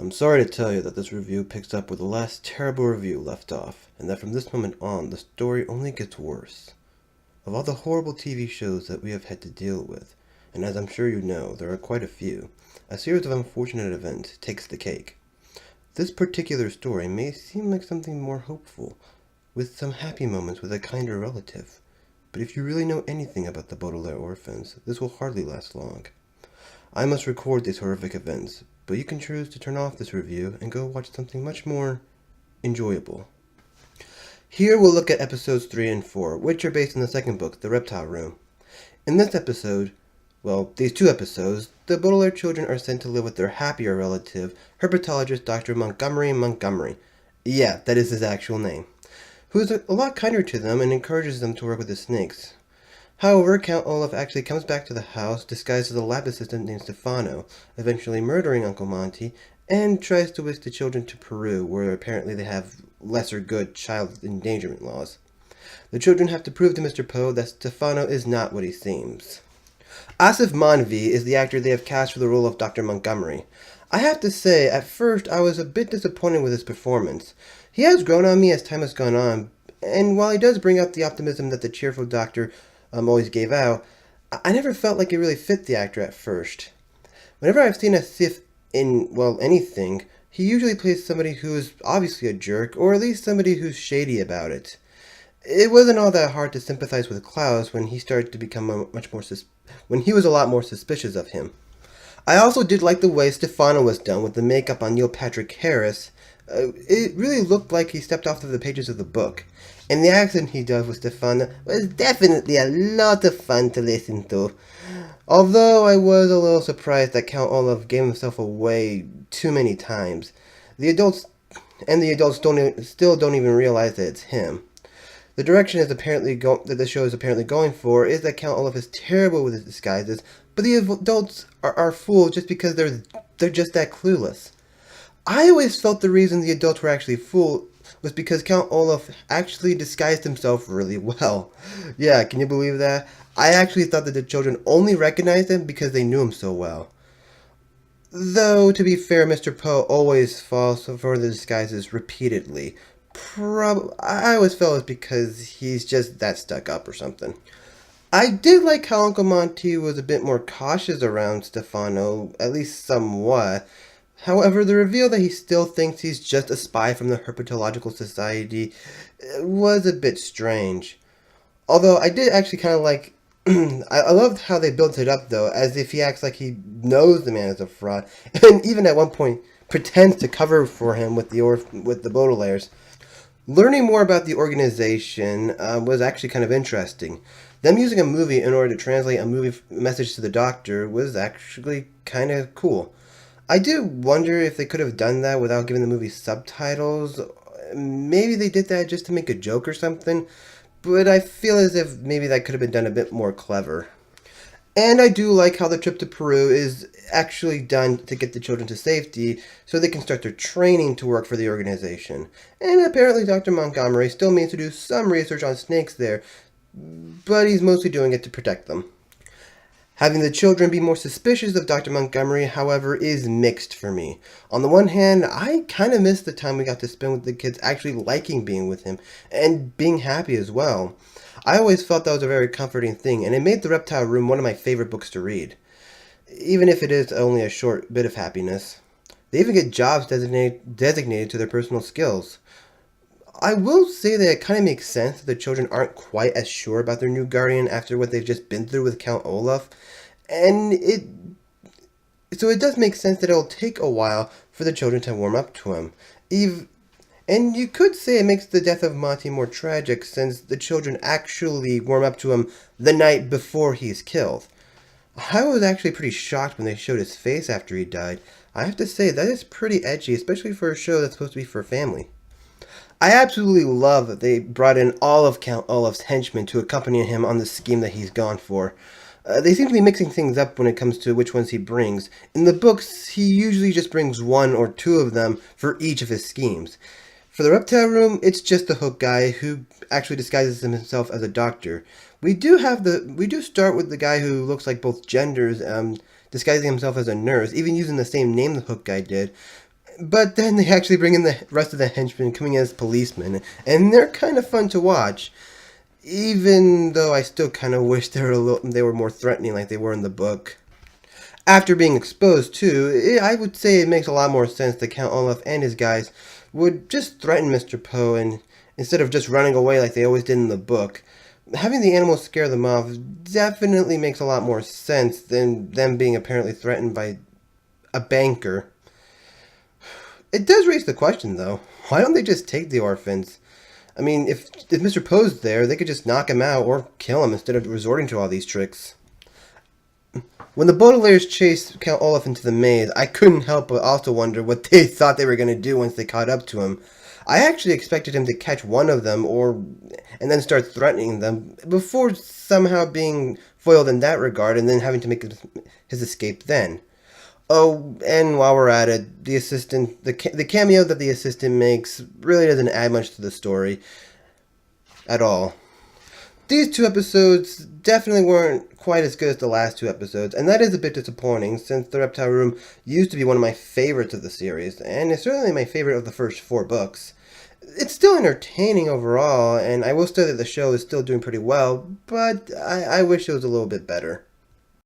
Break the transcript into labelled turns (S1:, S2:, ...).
S1: I'm sorry to tell you that this review picks up where the last terrible review left off, and that from this moment on, the story only gets worse. Of all the horrible TV shows that we have had to deal with, and as I'm sure you know, there are quite a few, a series of unfortunate events takes the cake. This particular story may seem like something more hopeful, with some happy moments with a kinder relative, but if you really know anything about the Baudelaire orphans, this will hardly last long. I must record these horrific events, but you can choose to turn off this review and go watch something much more enjoyable. Here we'll look at episodes 3 and 4, which are based on the second book, The Reptile Room. In this episode, these two episodes, the Baudelaire children are sent to live with their happier relative, herpetologist Dr. Montgomery. Yeah, that is his actual name, who is a lot kinder to them and encourages them to work with the snakes. However, Count Olaf actually comes back to the house disguised as a lab assistant named Stefano, eventually murdering Uncle Monty, and tries to whisk the children to Peru, where apparently they have lesser good child endangerment laws. The children have to prove to Mr. Poe that Stefano is not what he seems. Asif Manvi is the actor they have cast for the role of Dr. Montgomery. I have to say, at first I was a bit disappointed with his performance. He has grown on me as time has gone on, and while he does bring out the optimism that the cheerful doctor always gave out, I never felt like it really fit the actor at first. Whenever I've seen Asif in, anything, he usually plays somebody who is obviously a jerk, or at least somebody who's shady about it. It wasn't all that hard to sympathize with Klaus when he started to become when he was a lot more suspicious of him. I also did like the way Stefano was done with the makeup on Neil Patrick Harris. It really looked like he stepped off of the pages of the book. And the accent he does with Stefano was definitely a lot of fun to listen to. Although I was a little surprised that Count Olaf gave himself away too many times. The adults still don't even realize that it's him. The direction that the show is apparently going for is that Count Olaf is terrible with his disguises, but the adults are fooled just because they're just that clueless. I always felt the reason the adults were actually fooled was because Count Olaf actually disguised himself really well. Yeah, can you believe that? I actually thought that the children only recognized him because they knew him so well. Though, to be fair, Mr. Poe always falls for the disguises repeatedly. I always felt it's because he's just that stuck up or something. I did like how Uncle Monty was a bit more cautious around Stefano, at least somewhat. However, the reveal that he still thinks he's just a spy from the Herpetological Society was a bit strange. Although I did actually kind of like... I loved how they built it up, though, as if he acts like he knows the man is a fraud, and even at one point pretends to cover for him with the Baudelaires. Learning more about the organization was actually kind of interesting. Them using a movie in order to translate a movie message to the doctor was actually kind of cool. I do wonder if they could have done that without giving the movie subtitles. Maybe they did that just to make a joke or something, but I feel as if maybe that could have been done a bit more clever. And I do like how the trip to Peru is actually done to get the children to safety so they can start their training to work for the organization. And apparently Dr. Montgomery still means to do some research on snakes there, but he's mostly doing it to protect them. Having the children be more suspicious of Dr. Montgomery, however, is mixed for me. On the one hand, I kind of miss the time we got to spend with the kids actually liking being with him and being happy as well. I always felt that was a very comforting thing, and it made The Reptile Room one of my favorite books to read, even if it is only a short bit of happiness. They even get jobs designated to their personal skills. I will say that it kind of makes sense that the children aren't quite as sure about their new guardian after what they've just been through with Count Olaf, and so it does make sense that it'll take a while for the children to warm up to him. And you could say it makes the death of Monty more tragic since the children actually warm up to him the night before he's killed. I was actually pretty shocked when they showed his face after he died. I have to say, that is pretty edgy, especially for a show that's supposed to be for family. I absolutely love that they brought in all of Count Olaf's henchmen to accompany him on the scheme that he's gone for. They seem to be mixing things up when it comes to which ones he brings. In the books, he usually just brings one or two of them for each of his schemes. For the Reptile Room, it's just the Hook guy who actually disguises himself as a doctor. We do start with the guy who looks like both genders, disguising himself as a nurse, even using the same name the Hook guy did. But then they actually bring in the rest of the henchmen coming as policemen, and they're kind of fun to watch. Even though I still kind of wish they were more threatening like they were in the book. After being exposed too, I would say it makes a lot more sense that Count Olaf and his guys would just threaten Mr. Poe and instead of just running away like they always did in the book. Having the animals scare them off definitely makes a lot more sense than them being apparently threatened by a banker. It does raise the question, though. Why don't they just take the orphans? I mean, if Mr. Poe's there, they could just knock him out or kill him instead of resorting to all these tricks. When the Baudelaires chased Count Olaf into the maze, I couldn't help but also wonder what they thought they were going to do once they caught up to him. I actually expected him to catch one of them and then start threatening them before somehow being foiled in that regard and then having to make his escape then. Oh, and while we're at it, the cameo that the assistant makes really doesn't add much to the story at all. These two episodes definitely weren't quite as good as the last two episodes, and that is a bit disappointing since The Reptile Room used to be one of my favorites of the series, and it's certainly my favorite of the first 4 books. It's still entertaining overall, and I will say that the show is still doing pretty well, but I wish it was a little bit better.